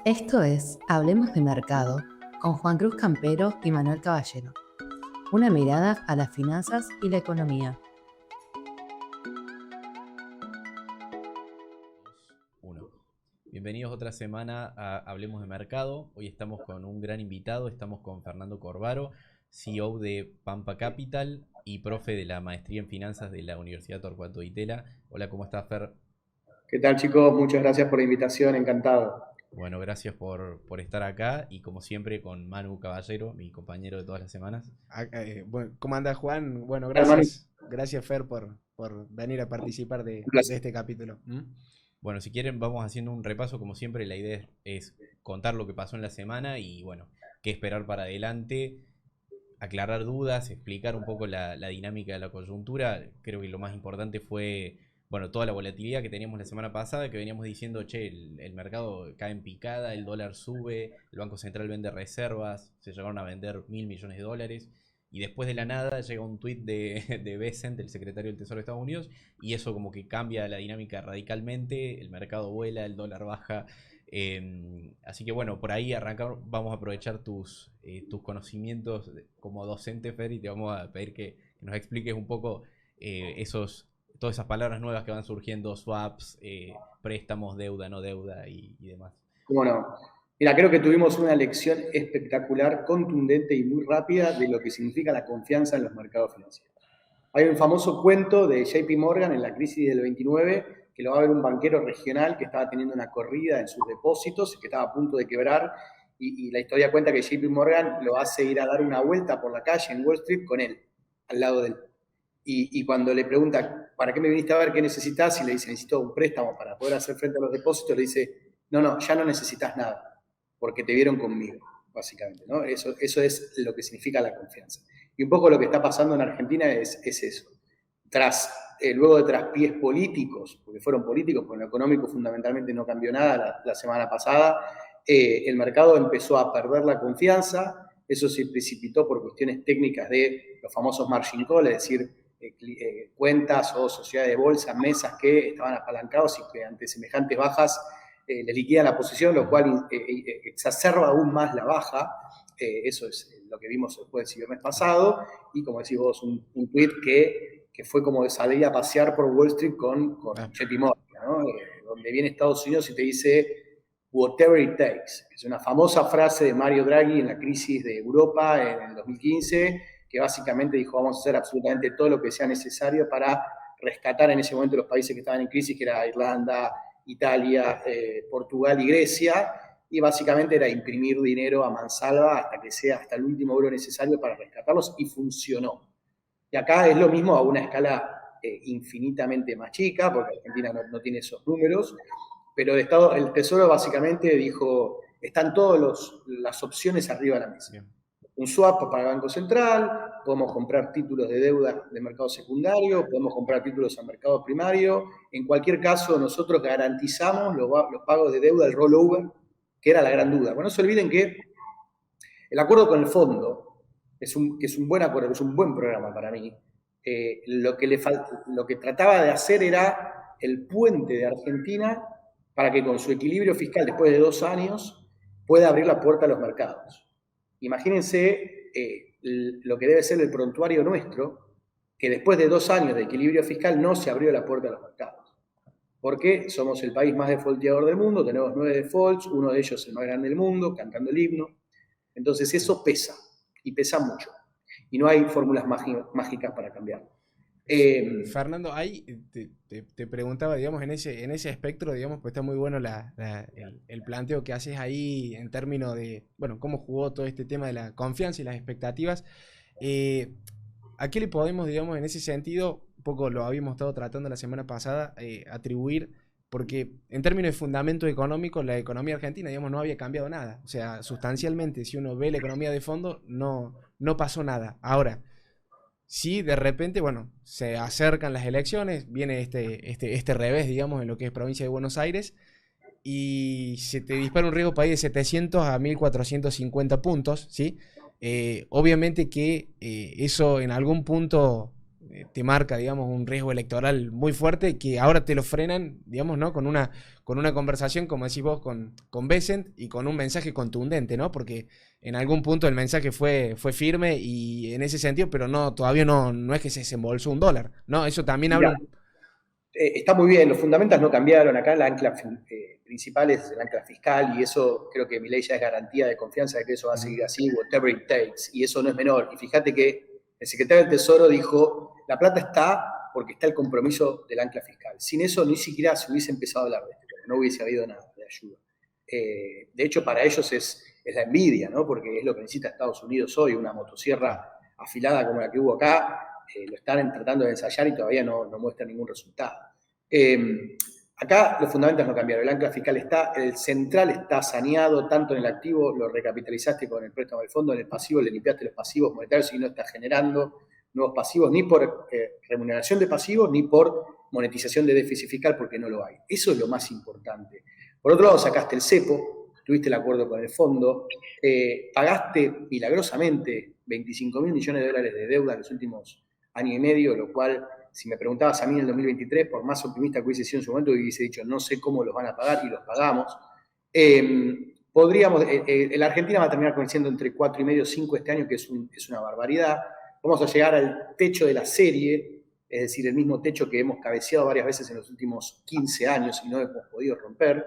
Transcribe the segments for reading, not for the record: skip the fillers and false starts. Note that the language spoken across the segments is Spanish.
Esto es Hablemos de Mercado con Juan Cruz Campero y Manuel Caballero. Una mirada a las finanzas y la economía. Bienvenidos otra semana a Hablemos de Mercado. Hoy estamos con un gran invitado, estamos con Fernando Corvaro, CEO de Pampa Capital y profe de la maestría en finanzas de la Universidad Torcuato Di Itela. Hola, ¿cómo estás, Fer? ¿Qué tal, chicos? Muchas gracias por la invitación, encantado. Bueno, gracias por estar acá y como siempre con Manu Caballero, mi compañero de todas las semanas. Bueno, ¿cómo anda, Juan? Bueno, Hermano, gracias Fer por venir a participar de un placer. este capítulo. Bueno, si quieren vamos haciendo un repaso, como siempre la idea es contar lo que pasó en la semana y bueno, qué esperar para adelante, aclarar dudas, explicar un poco la dinámica de la coyuntura. Creo que lo más importante fue, bueno, toda la volatilidad que teníamos la semana pasada, que veníamos diciendo, che, el mercado cae en picada, el dólar sube, el Banco Central vende reservas, se llegaron a vender $1.000 millones, y después de la nada llega un tuit de Bessent, el secretario del Tesoro de Estados Unidos, y eso como que cambia la dinámica radicalmente, el mercado vuela, el dólar baja. Así que bueno, por ahí arrancar, vamos a aprovechar tus conocimientos como docente, Fer, y te vamos a pedir que nos expliques un poco todas esas palabras nuevas que van surgiendo, swaps, préstamos, deuda, no deuda y demás. ¿Cómo no? Mira, creo que tuvimos una lección espectacular, contundente y muy rápida de lo que significa la confianza en los mercados financieros. Hay un famoso cuento de JP Morgan en la crisis del 29, que lo va a ver un banquero regional que estaba teniendo una corrida en sus depósitos, que estaba a punto de quebrar, y la historia cuenta que JP Morgan lo hace ir a dar una vuelta por la calle en Wall Street con él, al lado de él. Y cuando le pregunta, ¿para qué me viniste a ver? ¿Qué necesitas? Y le dice, necesito un préstamo para poder hacer frente a los depósitos, le dice, no, ya no necesitas nada, porque te vieron conmigo, básicamente, ¿no? Eso es lo que significa la confianza. Y un poco lo que está pasando en Argentina es eso. Luego de traspiés políticos, porque fueron políticos, porque en lo económico fundamentalmente no cambió nada la semana pasada, el mercado empezó a perder la confianza. Eso se precipitó por cuestiones técnicas de los famosos margin call, es decir, cuentas o sociedades de bolsa, mesas que estaban apalancados y que ante semejantes bajas le liquidan la posición, lo cual exacerba aún más la baja. Eso es lo que vimos el jueves y viernes pasado, y como decís vos, un tweet que fue como de salir a pasear por Wall Street con JP Morgan, ¿no? Donde viene Estados Unidos y te dice whatever it takes. Es una famosa frase de Mario Draghi en la crisis de Europa en el 2015, que básicamente dijo, vamos a hacer absolutamente todo lo que sea necesario para rescatar en ese momento los países que estaban en crisis, que era Irlanda, Italia, Portugal y Grecia, y básicamente era imprimir dinero a mansalva hasta el último euro necesario para rescatarlos, y funcionó. Y acá es lo mismo a una escala infinitamente más chica, porque Argentina no tiene esos números, pero el Tesoro básicamente dijo, están todas las opciones arriba de la mesa. Bien. Un swap para el Banco Central, podemos comprar títulos de deuda de mercado secundario, podemos comprar títulos al mercado primario. En cualquier caso, nosotros garantizamos los pagos de deuda, el rollover, que era la gran duda. Bueno, no se olviden que el acuerdo con el fondo es un buen acuerdo, es un buen programa para mí. Lo que trataba de hacer era el puente de Argentina para que con su equilibrio fiscal después de 2 años pueda abrir la puerta a los mercados. Imagínense lo que debe ser el prontuario nuestro, que después de 2 años de equilibrio fiscal no se abrió la puerta a los mercados. Porque somos el país más defaulteador del mundo, tenemos 9 defaults, uno de ellos el más grande del mundo, cantando el himno. Entonces eso pesa, y pesa mucho. Y no hay fórmulas mágicas para cambiarlo. Fernando, ahí te preguntaba, digamos, en ese espectro, digamos, pues está muy bueno el planteo que haces ahí en términos de, bueno, cómo jugó todo este tema de la confianza y las expectativas. ¿A qué le podemos, digamos, en ese sentido, un poco lo habíamos estado tratando la semana pasada, atribuir, porque en términos de fundamento económico, la economía argentina, digamos, no había cambiado nada. O sea, sustancialmente, si uno ve la economía de fondo, no pasó nada. Ahora, si de repente, bueno, se acercan las elecciones, viene este revés, digamos, en lo que es provincia de Buenos Aires, y se te dispara un riesgo país de 700 a 1450 puntos, ¿sí? Obviamente que eso en algún punto te marca, digamos, un riesgo electoral muy fuerte que ahora te lo frenan, digamos, ¿no? Con una conversación, como decís vos, con Bessent y con un mensaje contundente, ¿no? Porque en algún punto el mensaje fue firme y en ese sentido, pero todavía no es que se desembolsó $1, ¿no? Eso también Mirá, habla... está muy bien, los fundamentos no cambiaron. Acá el ancla principal es el ancla fiscal y eso creo que Milei ya es garantía de confianza de que eso va a seguir así, whatever it takes, y eso no es menor. Y fíjate que el secretario del Tesoro dijo, la plata está porque está el compromiso del ancla fiscal. Sin eso ni siquiera se hubiese empezado a hablar de esto, no hubiese habido nada de ayuda. De hecho, para ellos es la envidia, ¿no? Porque es lo que necesita Estados Unidos hoy, una motosierra afilada como la que hubo acá. Lo están tratando de ensayar y todavía no muestra ningún resultado. Acá los fundamentos no cambiaron, el ancla fiscal está, el central está saneado, tanto en el activo, lo recapitalizaste con el préstamo del fondo, en el pasivo le limpiaste los pasivos monetarios y no está generando nuevos pasivos, ni por remuneración de pasivos, ni por monetización de déficit fiscal, porque no lo hay. Eso es lo más importante. Por otro lado, sacaste el cepo, tuviste el acuerdo con el fondo, pagaste milagrosamente $25.000 millones de deuda en los últimos año y medio, lo cual, si me preguntabas a mí en el 2023, por más optimista que hubiese sido en su momento, hubiese dicho, no sé cómo los van a pagar, y los pagamos. La Argentina va a terminar creciendo entre 4,5 y 5 este año, que es una barbaridad. Vamos a llegar al techo de la serie, es decir, el mismo techo que hemos cabeceado varias veces en los últimos 15 años y no hemos podido romper.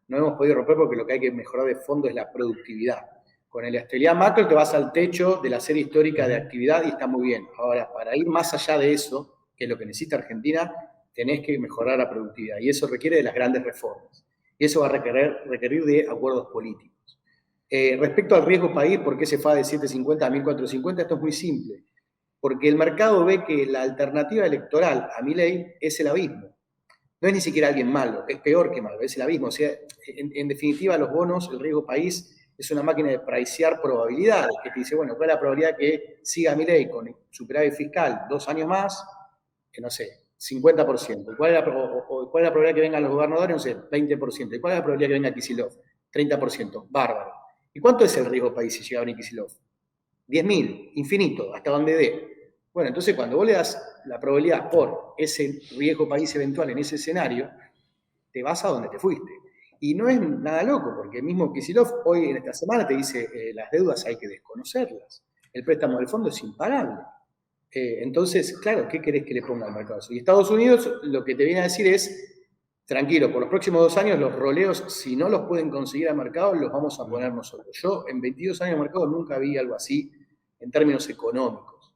No hemos podido romper porque lo que hay que mejorar de fondo es la productividad. Con la estabilidad macro te vas al techo de la serie histórica de actividad y está muy bien. Ahora, para ir más allá de eso, que es lo que necesita Argentina, tenés que mejorar la productividad. Y eso requiere de las grandes reformas. Y eso va a requerir de acuerdos políticos. Respecto al riesgo país, ¿por qué se fue de 7.50 a 1.450? Esto es muy simple. Porque el mercado ve que la alternativa electoral a Milei es el abismo. No es ni siquiera alguien malo, es peor que malo, es el abismo. O sea, en definitiva, los bonos, el riesgo país, es una máquina de pricear probabilidades, que te dice, bueno, ¿cuál es la probabilidad que siga Milei con superávit fiscal 2 años más? Que no sé, 50%. ¿Cuál es la probabilidad que vengan los gobernadores? No sé, 20%. ¿Y cuál es la probabilidad que venga Kicillof? 30%. Bárbaro. ¿Y cuánto es el riesgo país si llega a venir Kicillof? 10.000, infinito, hasta donde dé. Bueno, entonces cuando vos le das la probabilidad por ese riesgo país eventual en ese escenario, te vas a donde te fuiste. Y no es nada loco, porque el mismo Kicillof hoy en esta semana te dice las deudas hay que desconocerlas. El préstamo del fondo es impagable. Entonces, claro, ¿qué querés que le ponga al mercado? Y Estados Unidos lo que te viene a decir es, tranquilo, por los próximos 2 años los roleos, si no los pueden conseguir al mercado, los vamos a poner nosotros. Yo en 22 años de mercado nunca vi algo así en términos económicos.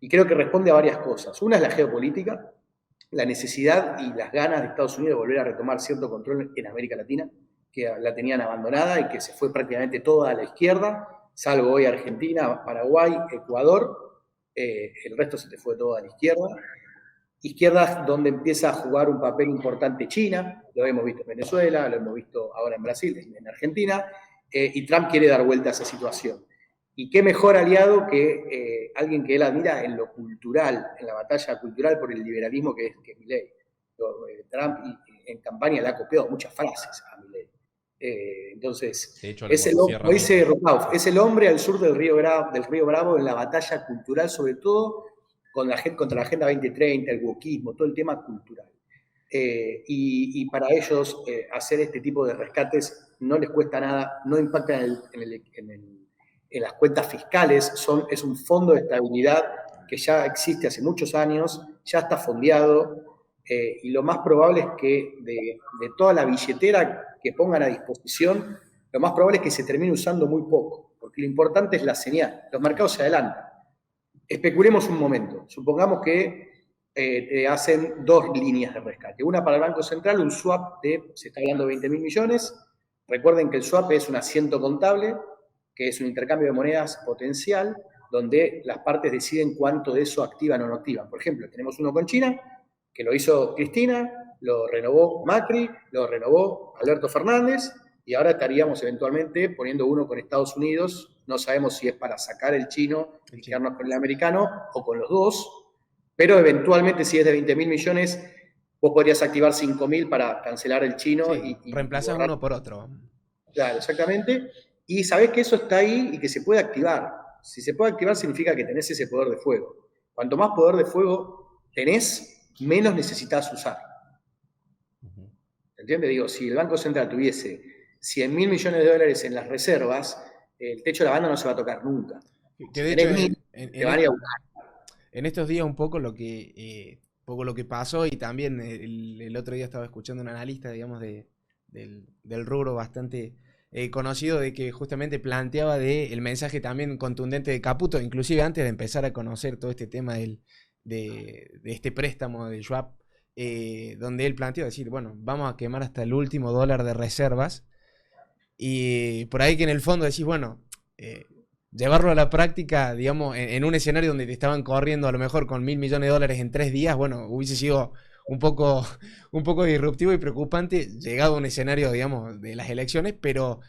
Y creo que responde a varias cosas. Una es la geopolítica, la necesidad y las ganas de Estados Unidos de volver a retomar cierto control en América Latina, que la tenían abandonada y que se fue prácticamente toda a la izquierda, salvo hoy Argentina, Paraguay, Ecuador, el resto se te fue todo a la izquierda. Izquierda donde empieza a jugar un papel importante China, lo hemos visto en Venezuela, lo hemos visto ahora en Brasil, en Argentina, y Trump quiere dar vuelta a esa situación. Y qué mejor aliado que alguien que él admira en lo cultural, en la batalla cultural por el liberalismo que es Milei. Trump en campaña le ha copiado muchas frases a Milei. Entonces, de hecho, como dice Rupauf, es el hombre al sur del río Bravo en la batalla cultural, sobre todo contra la Agenda 2030, el wokismo, todo el tema cultural. Y para ellos hacer este tipo de rescates no les cuesta nada, no impacta en las cuentas fiscales, es un fondo de estabilidad que ya existe hace muchos años, ya está fondeado, y lo más probable es que de toda la billetera que pongan a disposición, lo más probable es que se termine usando muy poco, porque lo importante es la señal, los mercados se adelantan. Especulemos un momento, supongamos que te hacen 2 líneas de rescate, una para el Banco Central, un swap se está hablando de 20.000 millones, recuerden que el swap es un asiento contable, que es un intercambio de monedas potencial, donde las partes deciden cuánto de eso activan o no activan. Por ejemplo, tenemos uno con China, que lo hizo Cristina, lo renovó Macri, lo renovó Alberto Fernández, y ahora estaríamos eventualmente poniendo uno con Estados Unidos. No sabemos si es para sacar el chino y quedarnos con el americano o con los dos, pero eventualmente si es de 20.000 millones, vos podrías activar 5.000 para cancelar el chino. Sí, y reemplazas uno por otro. Claro, exactamente. Y sabés que eso está ahí y que se puede activar. Si se puede activar significa que tenés ese poder de fuego. Cuanto más poder de fuego tenés, menos necesitas usar. ¿Entiendes? Digo, si el Banco Central tuviese 100.000 millones de dólares en las reservas, el techo de la banda no se va a tocar nunca. Que de Si hecho, tenés 1.000, te van a ir a buscar. en estos días un poco lo que pasó, y también el otro día estaba escuchando un analista, digamos, del rubro bastante conocido, de que justamente planteaba el mensaje también contundente de Caputo, inclusive antes de empezar a conocer todo este tema de este préstamo de Schwab, donde él planteó decir, bueno, vamos a quemar hasta el último dólar de reservas, y por ahí que en el fondo decís, bueno, llevarlo a la práctica, digamos, en un escenario donde te estaban corriendo a lo mejor con 1.000 millones de dólares en 3 días, bueno, hubiese sido un poco disruptivo y preocupante llegado a un escenario, digamos, de las elecciones, pero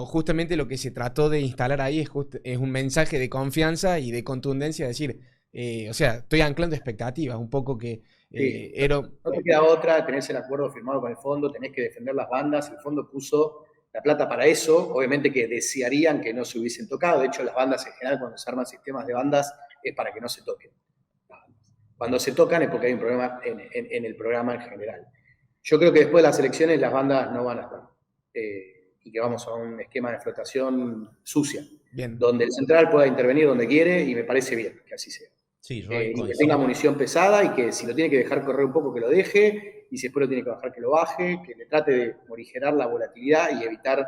justamente lo que se trató de instalar ahí es un mensaje de confianza y de contundencia, decir, o sea, estoy anclando expectativas, un poco que Sí, era... no te queda otra, tenés el acuerdo firmado con el fondo, tenés que defender las bandas, el fondo puso la plata para eso, obviamente que desearían que no se hubiesen tocado, de hecho las bandas en general cuando se arman sistemas de bandas es para que no se toquen. Cuando se tocan es porque hay un problema en el programa en general. Yo creo que después de las elecciones las bandas no van a estar, y que vamos a un esquema de explotación sucia, Bien. donde el central pueda intervenir donde quiere y me parece bien que así sea. Sí, yo Y que coincido. tenga munición pesada y que si lo tiene que dejar correr un poco que lo deje, y si después lo tiene que bajar que lo baje, que le trate de morigerar la volatilidad y evitar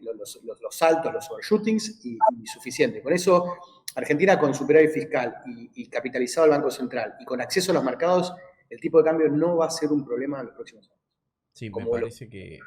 los saltos, los overshootings y suficiente. Con eso, Argentina con superávit fiscal y capitalizado el Banco Central y con acceso a los mercados, el tipo de cambio no va a ser un problema en los próximos años. Sí, me Como parece que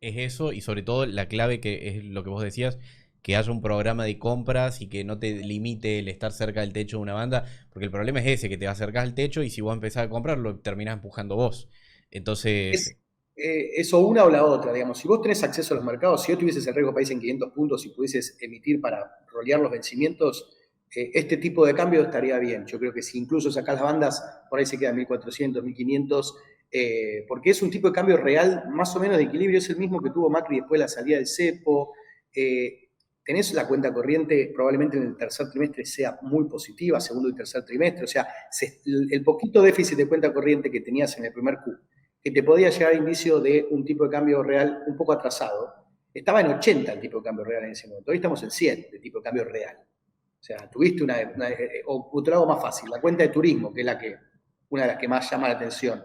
es eso, y sobre todo la clave que es lo que vos decías, que haya un programa de compras y que no te limite el estar cerca del techo de una banda, porque el problema es ese, que te acercás al techo y si vos empezás a comprar lo terminás empujando vos. Entonces, eso una o la otra, digamos. Si vos tenés acceso a los mercados, si yo tuvieses el riesgo país en 500 puntos y pudieses emitir para rolear los vencimientos, este tipo de cambio estaría bien. Yo creo que si incluso sacás las bandas, por ahí se quedan 1.400, 1.500, porque es un tipo de cambio real, más o menos de equilibrio, es el mismo que tuvo Macri después de la salida del cepo. Tenés la cuenta corriente, probablemente en el tercer trimestre sea muy positiva, segundo y tercer trimestre, o sea, el poquito déficit de cuenta corriente que tenías en el primer Q, que te podía llegar a indicio de un tipo de cambio real un poco atrasado, estaba en 80 el tipo de cambio real en ese momento, hoy estamos en 100 de tipo de cambio real. O sea, tuviste o otro lado más fácil, la cuenta de turismo, que es una de las que más llama la atención.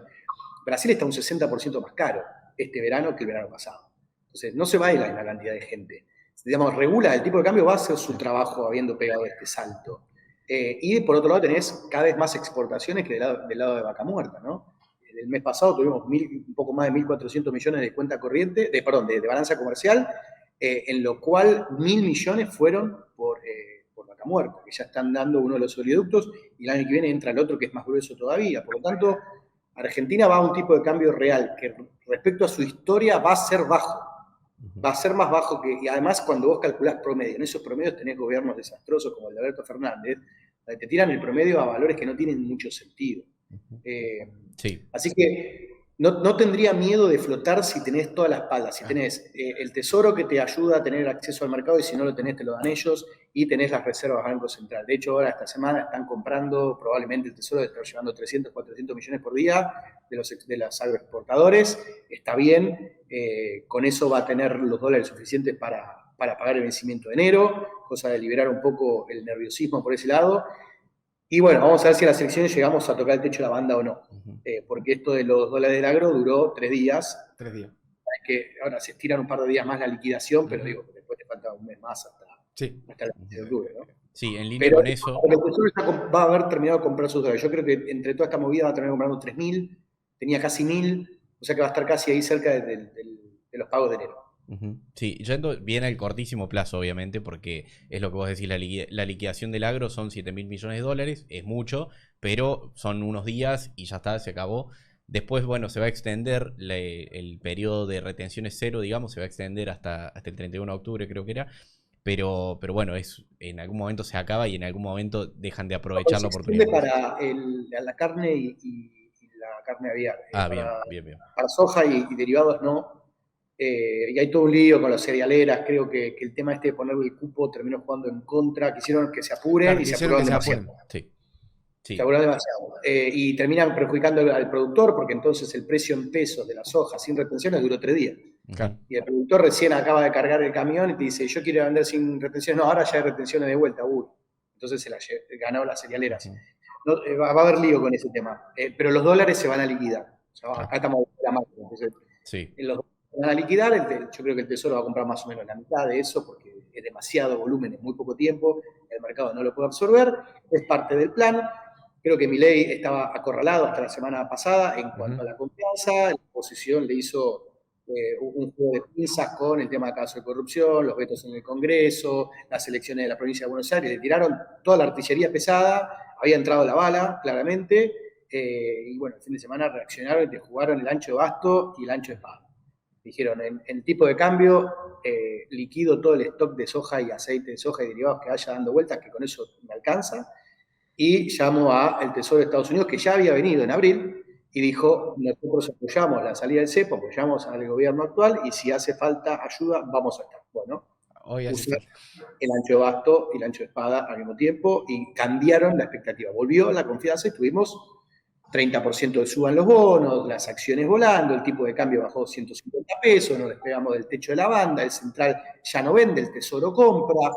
Brasil está un 60% más caro este verano que el verano pasado. Entonces, no se baila en la cantidad de gente. Digamos, regula, el tipo de cambio va a hacer su trabajo habiendo pegado este salto. Y por otro lado tenés cada vez más exportaciones que del lado de Vaca Muerta, ¿no? El mes pasado tuvimos un poco más de 1.400 millones de cuenta corriente, de balanza comercial, en lo cual 1.000 millones fueron por Vaca Muerta, que ya están dando uno de los oleoductos, y el año que viene entra el otro que es más grueso todavía. Por lo tanto, Argentina va a un tipo de cambio real que respecto a su historia va a ser bajo. Va a ser más bajo y además cuando vos calculás promedio, en esos promedios tenés gobiernos desastrosos como el de Alberto Fernández, donde te tiran el promedio a valores que no tienen mucho sentido. sí. Así que no tendría miedo de flotar si tenés toda la espalda, si tenés el tesoro que te ayuda a tener acceso al mercado y si no lo tenés te lo dan ellos, y tenés las reservas Banco Central. De hecho, ahora esta semana están comprando probablemente el tesoro de estar llevando 300, 400 millones por día de los agroexportadores. Está bien, con eso va a tener los dólares suficientes para pagar el vencimiento de enero, cosa de liberar un poco el nerviosismo por ese lado. Y bueno, vamos a ver si en las elecciones llegamos a tocar el techo de la banda o no. Porque esto de los dólares del agro duró 3 días. 3 días. Es que ahora se estiran un par de días más la liquidación, pero digo, después te falta un mes más hasta el 20 de octubre, ¿no? Sí, en línea pero con eso. El Tesoro va a haber terminado de comprar sus dólares. Yo creo que entre toda esta movida va a terminar comprando 3.000, tenía casi 1.000, o sea que va a estar casi ahí cerca de los pagos de enero. Sí, yendo bien al cortísimo plazo, obviamente, porque es lo que vos decís, la liquidación del agro son 7.000 millones de dólares, es mucho, pero son unos días y ya está, se acabó. Después, bueno, se va a extender el periodo de retenciones cero, digamos, se va a extender hasta el 31 de octubre, creo que era. Pero bueno, en algún momento se acaba y en algún momento dejan de aprovechar la oportunidad. Para la carne y la carne aviar. Bien. Para soja y derivados no. y hay todo un lío con las cerealeras. Creo que el tema de ponerle el cupo terminó jugando en contra. Quisieron que se apuren Claro, y se quisieron apuraron que se demasiado. apuren. Sí. Se apuraron demasiado. Y terminan perjudicando al productor porque entonces el precio en pesos de la soja sin retenciones duró 3 días. Claro. Y el productor recién acaba de cargar el camión y te dice, yo quiero vender sin retenciones. No, ahora ya hay retenciones de vuelta. Entonces se ganó las cerealeras. No, va a haber lío con ese tema. Pero los dólares se van a liquidar. O sea, acá estamos en la máquina. Entonces, los dólares se van a liquidar. Yo creo que el Tesoro va a comprar más o menos la mitad de eso porque es demasiado volumen en muy poco tiempo. El mercado no lo puede absorber. Es parte del plan. Creo que Milei estaba acorralado hasta la semana pasada en cuanto a la confianza. La oposición le hizo un juego de pinzas con el tema de casos de corrupción, los vetos en el Congreso, las elecciones de la provincia de Buenos Aires. Le tiraron toda la artillería pesada. Había entrado la bala, claramente. Y bueno, el fin de semana reaccionaron y te jugaron el ancho de basto y el ancho de espada. Dijeron, en tipo de cambio, liquido todo el stock de soja y aceite de soja y derivados que haya dando vueltas, que con eso me alcanza. Y llamo al Tesoro de Estados Unidos, que ya había venido en abril, y dijo, nosotros apoyamos la salida del cepo, apoyamos al gobierno actual, y si hace falta ayuda, vamos a estar. Bueno, puse el ancho de basto y el ancho de espada al mismo tiempo, y cambiaron la expectativa. Volvió la confianza y tuvimos 30% de suba en los bonos, las acciones volando, el tipo de cambio bajó 150 pesos, nos despegamos del techo de la banda, el central ya no vende, el Tesoro compra.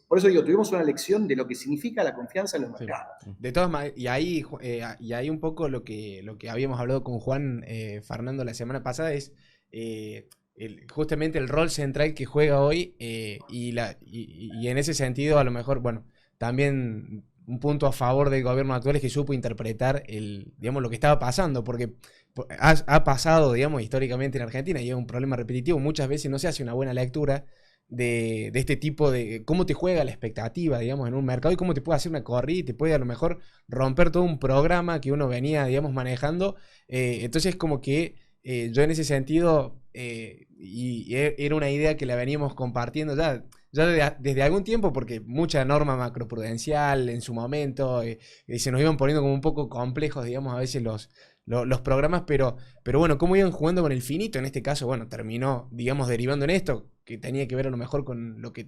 Por eso digo, tuvimos una lección de lo que significa la confianza en los mercados. De todas maneras, y ahí un poco lo que habíamos hablado con Juan Fernando la semana pasada es justamente el rol central que juega hoy y en ese sentido a lo mejor, bueno, también un punto a favor del gobierno actual es que supo interpretar digamos, lo que estaba pasando, porque ha pasado, digamos, históricamente en Argentina y es un problema repetitivo, muchas veces no se hace una buena lectura de este tipo de cómo te juega la expectativa, digamos, en un mercado y cómo te puede hacer una corrida y te puede a lo mejor romper todo un programa que uno venía, digamos, manejando. Entonces como que yo en ese sentido, era una idea que la veníamos compartiendo ya desde algún tiempo, porque mucha norma macroprudencial en su momento, se nos iban poniendo como un poco complejos, digamos, a veces los programas, pero bueno, cómo iban jugando con el finito, en este caso, bueno, terminó, digamos, derivando en esto, que tenía que ver a lo mejor con lo que,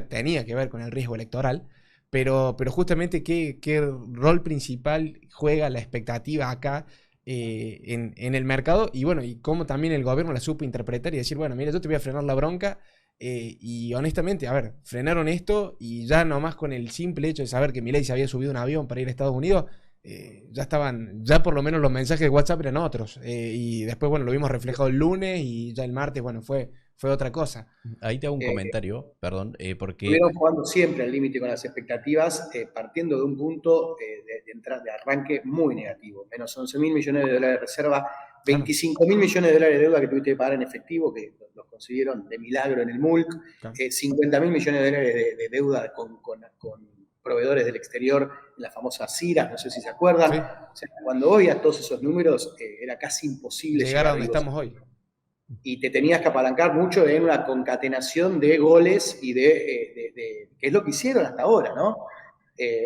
tenía que ver con el riesgo electoral, pero justamente qué rol principal juega la expectativa acá en el mercado, y bueno, y cómo también el gobierno la supo interpretar y decir, bueno, mira, yo te voy a frenar la bronca, y honestamente, a ver, frenaron esto y ya nomás con el simple hecho de saber que Milei se había subido un avión para ir a Estados Unidos, ya por lo menos los mensajes de WhatsApp eran otros, y después, bueno, lo vimos reflejado el lunes y ya el martes, bueno, fue otra cosa. Ahí te hago un comentario, perdón, porque... Estuvieron jugando siempre al límite con las expectativas, partiendo de un punto de arranque muy negativo. Menos 11.000 millones de dólares de reserva, 25.000 millones de dólares de deuda que tuviste que pagar en efectivo, que los consiguieron de milagro en el MULC, 50.000 millones de dólares de deuda con proveedores del exterior en la famosa CIRA, no sé si se acuerdan. Sí. O sea, cuando oías todos esos números, era casi imposible llegar a donde estamos hoy. Y te tenías que apalancar mucho en una concatenación de goles y que es lo que hicieron hasta ahora, ¿no?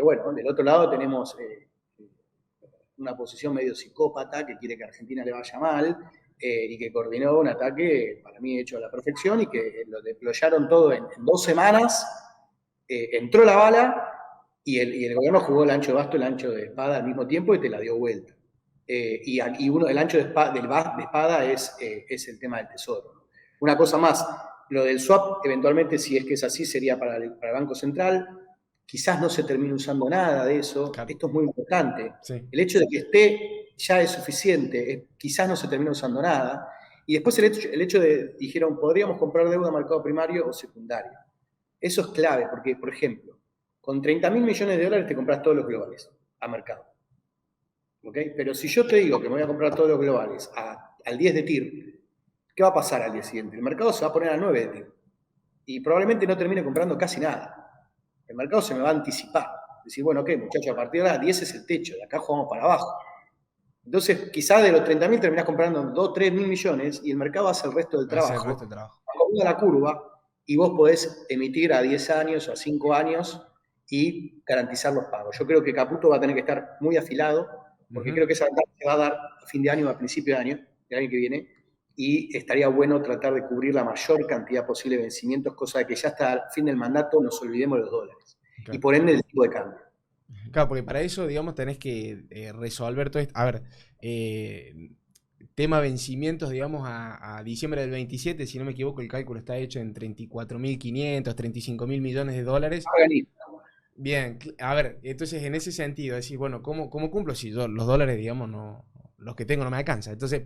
Bueno, del otro lado tenemos una posición medio psicópata que quiere que a Argentina le vaya mal y que coordinó un ataque, para mí, hecho a la perfección y que lo deployaron todo en 2 semanas. Entró la bala y el gobierno jugó el ancho de basto y el ancho de espada al mismo tiempo y te la dio vuelta. Y el ancho de espada es el tema del Tesoro. Una cosa más, lo del swap, eventualmente, si es que es así, sería para el Banco Central. Quizás no se termine usando nada de eso. Claro. Esto es muy importante. Sí. El hecho de que esté ya es suficiente. Quizás no se termine usando nada. Y después el hecho de, dijeron, podríamos comprar deuda a mercado primario o secundario. Eso es clave, porque, por ejemplo, con 30.000 millones de dólares te compras todos los globales a mercado. ¿Okay? Pero si yo te digo que me voy a comprar todos los globales al 10 de TIR, ¿qué va a pasar al día siguiente? El mercado se va a poner al 9 de TIR. Y probablemente no termine comprando casi nada. El mercado se me va a anticipar. Decir, bueno, ok, muchachos, a partir de ahora 10 es el techo, de acá jugamos para abajo. Entonces, quizás de los 30.000 terminás comprando 2, 3 mil millones y el mercado hace el resto del trabajo. Acomoda la curva y vos podés emitir a 10 años o a 5 años y garantizar los pagos. Yo creo que Caputo va a tener que estar muy afilado, porque creo que esa ventaja se va a dar a fin de año o a principio de año, del año que viene, y estaría bueno tratar de cubrir la mayor cantidad posible de vencimientos, cosa de que ya hasta el fin del mandato nos olvidemos de los dólares. Claro. Y por ende el tipo de cambio. Claro, porque para eso, digamos, tenés que resolver todo esto. A ver, tema vencimientos, digamos, a diciembre del 27, si no me equivoco, el cálculo está hecho en 34.500, 35.000 millones de dólares. Bien, a ver, entonces en ese sentido, decís, bueno, ¿cómo cumplo si yo los dólares, digamos, los que tengo no me alcanzan? Entonces,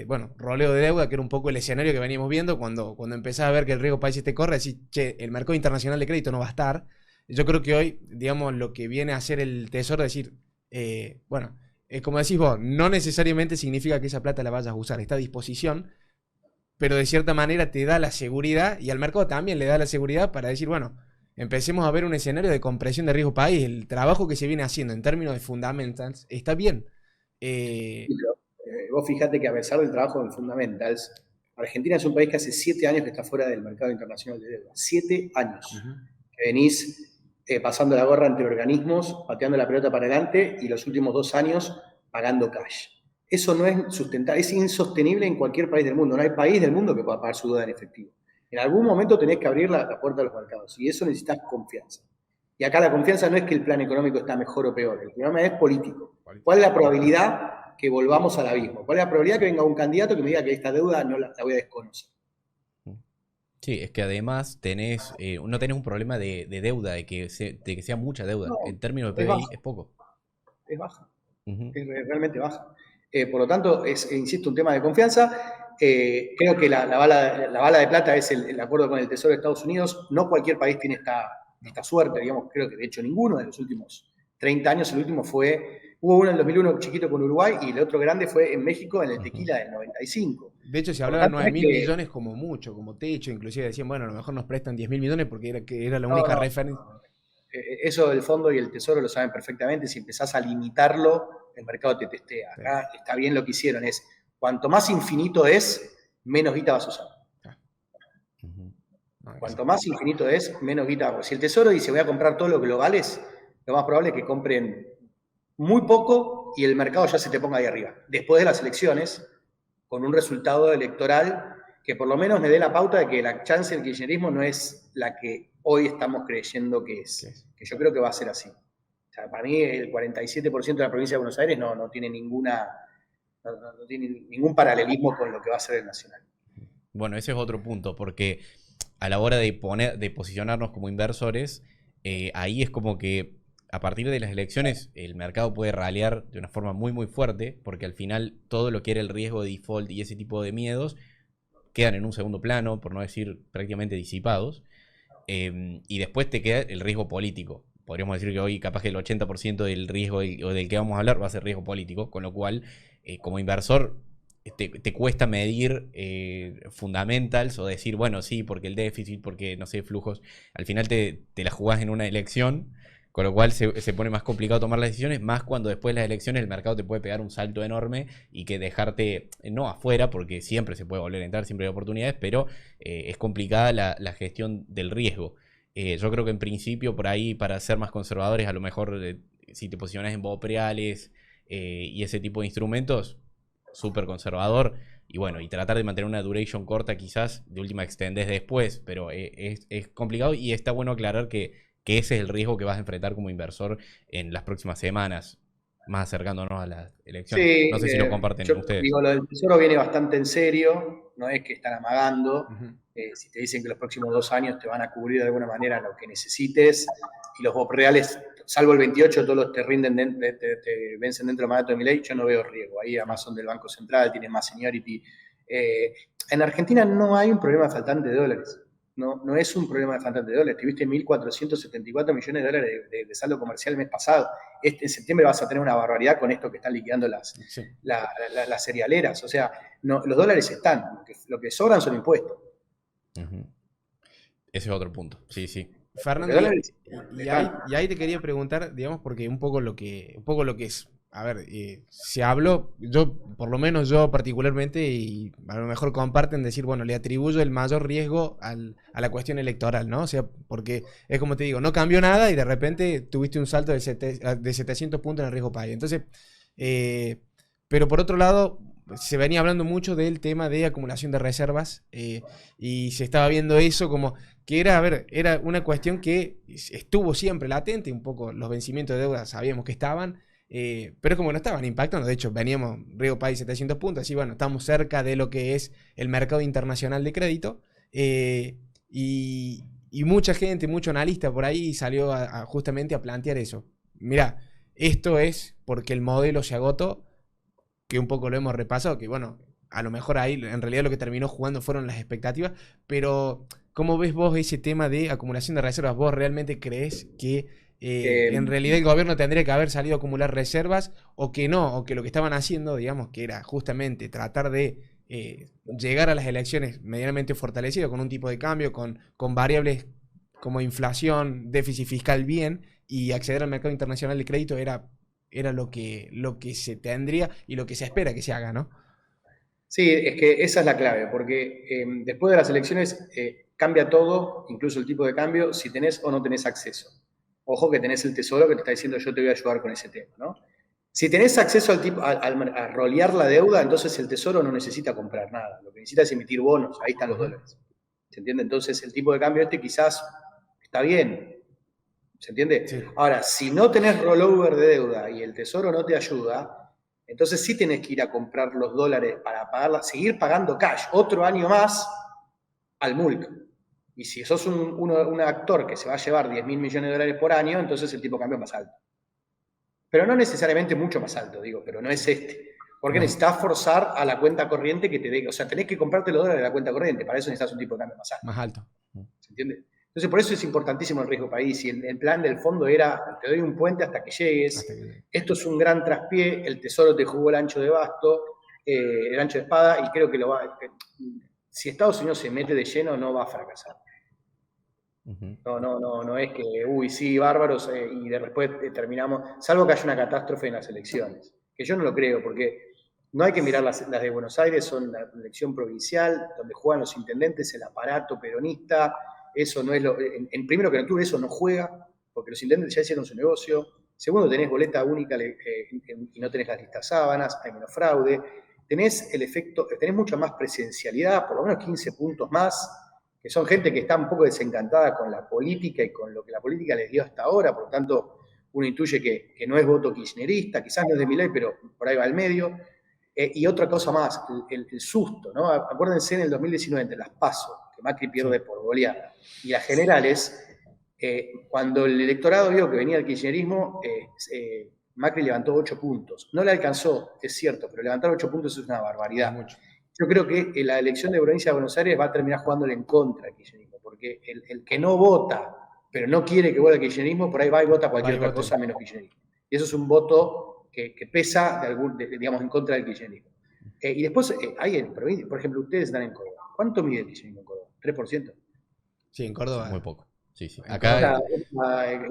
bueno, roleo de deuda, que era un poco el escenario que veníamos viendo cuando empezás a ver que el riesgo país te corre, decís, che, el mercado internacional de crédito no va a estar. Yo creo que hoy, digamos, lo que viene a hacer el Tesoro es decir, bueno, como decís vos, no necesariamente significa que esa plata la vayas a usar, está a disposición, pero de cierta manera te da la seguridad y al mercado también le da la seguridad para decir, bueno, empecemos a ver un escenario de compresión de riesgo país. El trabajo que se viene haciendo en términos de fundamentals está bien. Vos fijate que a pesar del trabajo en fundamentals, Argentina es un país que hace 7 años que está fuera del mercado internacional de deuda. 7 años. Que venís pasando la gorra entre organismos, pateando la pelota para adelante y los últimos 2 años pagando cash. Eso no es sustentable, es insostenible en cualquier país del mundo. No hay país del mundo que pueda pagar su deuda en efectivo. En algún momento tenés que abrir la puerta a los mercados y eso necesitas confianza. Y acá la confianza no es que el plan económico está mejor o peor, el problema es político. ¿Cuál es la probabilidad que volvamos al abismo? ¿Cuál es la probabilidad que venga un candidato que me diga que esta deuda no la voy a desconocer? Sí, es que además no tenés un problema de deuda, de que sea mucha deuda. No, en términos de PBI es poco. Es baja, es realmente baja. Por lo tanto, insisto, un tema de confianza. Creo que la bala de plata es el acuerdo con el Tesoro de Estados Unidos. No cualquier país tiene esta suerte, digamos, creo que de hecho ninguno de los últimos 30 años. El último hubo uno en el 2001 chiquito con Uruguay y el otro grande fue en México en el tequila del 95. De hecho, se hablaba de 9.000 millones como mucho, como techo, inclusive decían, bueno, a lo mejor nos prestan 10.000 millones porque era la única referencia. Eso del fondo y el Tesoro lo saben perfectamente. Si empezás a limitarlo, el mercado te testea. Acá está bien lo que hicieron, es cuanto más infinito es, menos guita vas a usar. Cuanto más infinito es, menos guita vas a usar. Si el Tesoro dice voy a comprar todos los globales, lo más probable es que compren muy poco y el mercado ya se te ponga ahí arriba. Después de las elecciones, con un resultado electoral que por lo menos me dé la pauta de que la chance del kirchnerismo no es la que hoy estamos creyendo que es. Que yo creo que va a ser así. O sea, para mí el 47% de la provincia de Buenos Aires no tiene ningún paralelismo con lo que va a ser el Nacional. Bueno, ese es otro punto, porque a la hora de posicionarnos como inversores, ahí es como que a partir de las elecciones el mercado puede ralear de una forma muy muy fuerte, porque al final todo lo que era el riesgo de default y ese tipo de miedos quedan en un segundo plano, por no decir prácticamente disipados, y después te queda el riesgo político. Podríamos decir que hoy capaz que el 80% del riesgo o del que vamos a hablar va a ser riesgo político, con lo cual como inversor te cuesta medir fundamentals o decir, bueno, sí, porque el déficit, porque no sé, flujos, al final te la jugás en una elección. Con lo cual se pone más complicado tomar las decisiones, más cuando después de las elecciones el mercado te puede pegar un salto enorme y que dejarte, no afuera, porque siempre se puede volver a entrar, siempre hay oportunidades, pero es complicada la gestión del riesgo. Yo creo que en principio por ahí, para ser más conservadores, a lo mejor si te posicionas en bopreales y ese tipo de instrumentos, súper conservador, y bueno, y tratar de mantener una duration corta quizás, de última extendés después, pero es complicado y está bueno aclarar que ese es el riesgo que vas a enfrentar como inversor en las próximas semanas, más acercándonos a las elecciones. Sí, no sé si lo comparten ustedes. Digo, lo del Tesoro viene bastante en serio, no es que están amagando. Si te dicen que los próximos 2 años te van a cubrir de alguna manera lo que necesites, y los reales, salvo el 28, todos los te rinden, te vencen dentro del mandato de Milei, yo no veo riesgo. Ahí Amazon del Banco Central tiene más seniority. En Argentina no hay un problema de faltante de dólares. No es un problema de faltante de dólares. Tuviste 1.474 millones de dólares de saldo comercial el mes pasado. En septiembre vas a tener una barbaridad con esto que están liquidando las cerealeras. O sea, los dólares están. Lo que sobran son impuestos. Ese es otro punto. Sí. Fernando, y ahí te quería preguntar, digamos, porque un poco lo que es. A ver, se habló, por lo menos yo particularmente, y a lo mejor comparten decir, bueno, le atribuyo el mayor riesgo a la cuestión electoral, ¿no? O sea, porque es como te digo, no cambió nada y de repente tuviste un salto de 700 puntos en el riesgo país. Entonces, pero por otro lado, se venía hablando mucho del tema de acumulación de reservas y se estaba viendo eso como que era, a ver, era una cuestión que estuvo siempre latente, un poco los vencimientos de deuda sabíamos que estaban, pero como no estaban impactando, de hecho veníamos Río País 700 puntos, así bueno, estamos cerca de lo que es el mercado internacional de crédito y mucha gente, mucho analista por ahí salió justamente a plantear eso. Mirá, esto es porque el modelo se agotó, que un poco lo hemos repasado, que bueno, a lo mejor ahí en realidad lo que terminó jugando fueron las expectativas, pero ¿cómo ves vos ese tema de acumulación de reservas? ¿Vos realmente crees que en realidad el gobierno tendría que haber salido a acumular reservas o que no, o que lo que estaban haciendo, digamos, que era justamente tratar de llegar a las elecciones medianamente fortalecido con un tipo de cambio, con variables como inflación, déficit fiscal bien y acceder al mercado internacional de crédito era lo que se tendría y lo que se espera que se haga, ¿no? Sí, es que esa es la clave, porque después de las elecciones cambia todo, incluso el tipo de cambio, si tenés o no tenés acceso. Ojo que tenés el Tesoro que te está diciendo yo te voy a ayudar con ese tema, ¿no? Si tenés acceso a rolear la deuda, entonces el Tesoro no necesita comprar nada. Lo que necesita es emitir bonos, ahí están los dólares. ¿Se entiende? Entonces el tipo de cambio quizás está bien. ¿Se entiende? Sí. Ahora, si no tenés rollover de deuda y el Tesoro no te ayuda, entonces sí tenés que ir a comprar los dólares para pagarla, seguir pagando cash otro año más al MULC. Y si sos un actor que se va a llevar 10.000 millones de dólares por año, entonces el tipo de cambio es más alto. Pero no necesariamente mucho más alto, digo, pero no es este. Porque necesitas forzar a la cuenta corriente que te dé. O sea, tenés que comprarte los dólares de la cuenta corriente. Para eso necesitas un tipo de cambio más alto. Más alto. ¿Se entiende? Entonces, por eso es importantísimo el riesgo país. Y el plan del fondo era, te doy un puente hasta que llegues. Esto es un gran traspié. El Tesoro te jugó el ancho de basto, el ancho de espada, y creo que lo va. Si Estados Unidos se mete de lleno, no va a fracasar. No es que, uy, sí, bárbaros, y después terminamos, salvo que haya una catástrofe en las elecciones, que yo no lo creo, porque no hay que mirar las de Buenos Aires, son la elección provincial, donde juegan los intendentes, el aparato peronista, eso no es lo, en primero que en octubre eso no juega, porque los intendentes ya hicieron su negocio, segundo tenés boleta única y no tenés las listas sábanas, hay menos fraude, tenés el efecto, tenés mucha más presencialidad, por lo menos 15 puntos más, que son gente que está un poco desencantada con la política y con lo que la política les dio hasta ahora, por lo tanto uno intuye que no es voto kirchnerista, quizás no es de Milei, pero por ahí va al medio. Y otra cosa más, el susto, ¿no? Acuérdense en el 2019, entre las PASO, que Macri pierde por goleada, y las generales, cuando el electorado vio que venía el kirchnerismo, Macri levantó 8 puntos. No le alcanzó, es cierto, pero levantar 8 puntos es una barbaridad. Mucho. Yo creo que la elección de provincia de Buenos Aires va a terminar jugándole en contra al kirchnerismo, porque el que no vota, pero no quiere que vuelva el kirchnerismo, por ahí va y vota cualquier otra cosa menos kirchnerismo. Y eso es un voto que pesa, digamos, en contra del kirchnerismo. Y después hay en provincia, por ejemplo, ustedes están en Córdoba. ¿Cuánto mide el kirchnerismo en Córdoba? ¿3%? Sí, en Córdoba. Muy poco. Sí, sí. Acá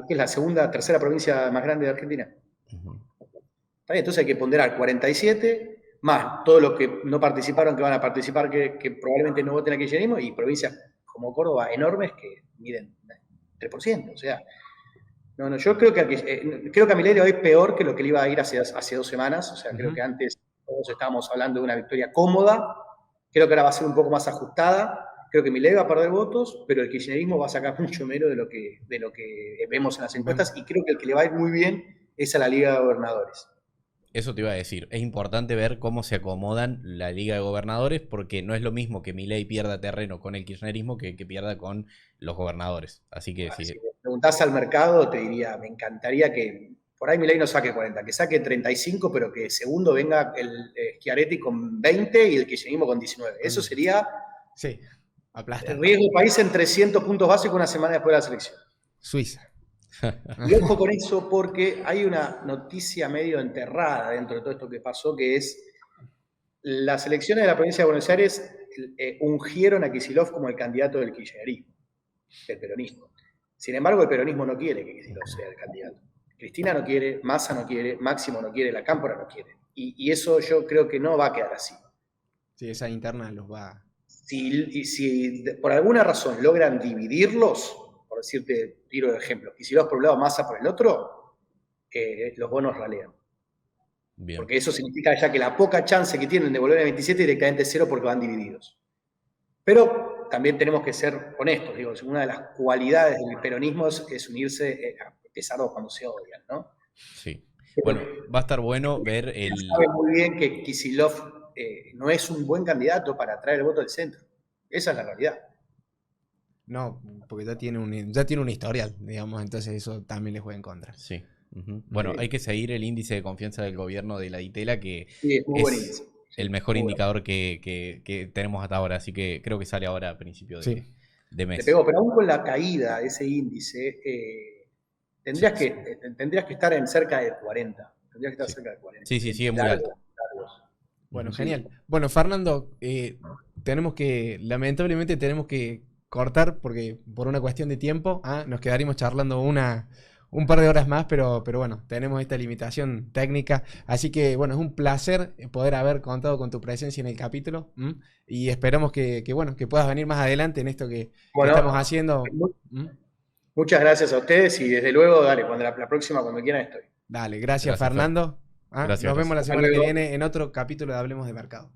es la segunda, tercera provincia más grande de Argentina. ¿Está bien? Entonces hay que ponderar 47 más todos los que no participaron, que van a participar, que probablemente no voten a kirchnerismo, y provincias como Córdoba enormes que miden 3%. O sea, yo creo que a Milei le va a ir peor que lo que le iba a ir hace 2 semanas. O sea, creo que antes todos estábamos hablando de una victoria cómoda. Creo que ahora va a ser un poco más ajustada. Creo que Milei va a perder votos, pero el kirchnerismo va a sacar mucho menos de lo que vemos en las encuestas, y creo que el que le va a ir muy bien es a la Liga de Gobernadores. Eso te iba a decir, es importante ver cómo se acomodan la Liga de Gobernadores, porque no es lo mismo que Milei pierda terreno con el kirchnerismo que pierda con los gobernadores. Así que si preguntás al mercado, te diría, me encantaría que por ahí Milei no saque 40, que saque 35, pero que segundo venga el Schiaretti con 20 y el kirchnerismo con 19. Eso sería el riesgo país en 300 puntos básicos una semana después de la selección. Suiza. Y ojo con eso, porque hay una noticia medio enterrada dentro de todo esto que pasó, que es las elecciones de la provincia de Buenos Aires ungieron a Kicillof como el candidato del kirchnerismo, del peronismo. Sin embargo, el peronismo no quiere que Kicillof sea el candidato. Cristina no quiere, Massa no quiere, Máximo no quiere, la Cámpora no quiere. Y eso yo creo que no va a quedar así. Sí, esa interna los va... Si por alguna razón logran dividirlos, por decirte, tiro de ejemplo, y si los por un lado, Massa por el otro, los bonos ralean. Bien. Porque eso significa ya que la poca chance que tienen de volver a 27 es directamente cero porque van divididos. Pero también tenemos que ser honestos, digo, una de las cualidades del peronismo es unirse a pesar de cuando se odian, ¿no? Sí. Bueno, va a estar bueno ver el... Sabe muy bien que Kicillof no es un buen candidato para atraer el voto del centro. Esa es la realidad. No, porque ya tiene un historial, digamos, entonces eso también le juega en contra. Sí. Bueno, hay que seguir el índice de confianza del gobierno de la Ditela, que Sí, es muy buen es índice. el mejor Muy indicador que tenemos hasta ahora, así que creo que sale ahora a principio de Le mes. pegó, pero aún con la caída de ese índice, tendrías que estar en cerca de 40. Tendrías que estar cerca de 40. Sí, es muy alto. Bueno, genial. Bueno, Fernando, lamentablemente tenemos que cortar porque por una cuestión de tiempo, nos quedaríamos charlando un par de horas más, pero bueno, tenemos esta limitación técnica. Así que bueno, es un placer poder haber contado con tu presencia en el capítulo y esperamos que puedas venir más adelante en esto que estamos haciendo. Muchas gracias a ustedes y desde luego, dale, cuando la próxima, cuando quieran estoy. Dale, gracias Fernando. Gracias, nos vemos la semana que viene en otro capítulo de Hablemos de Mercado.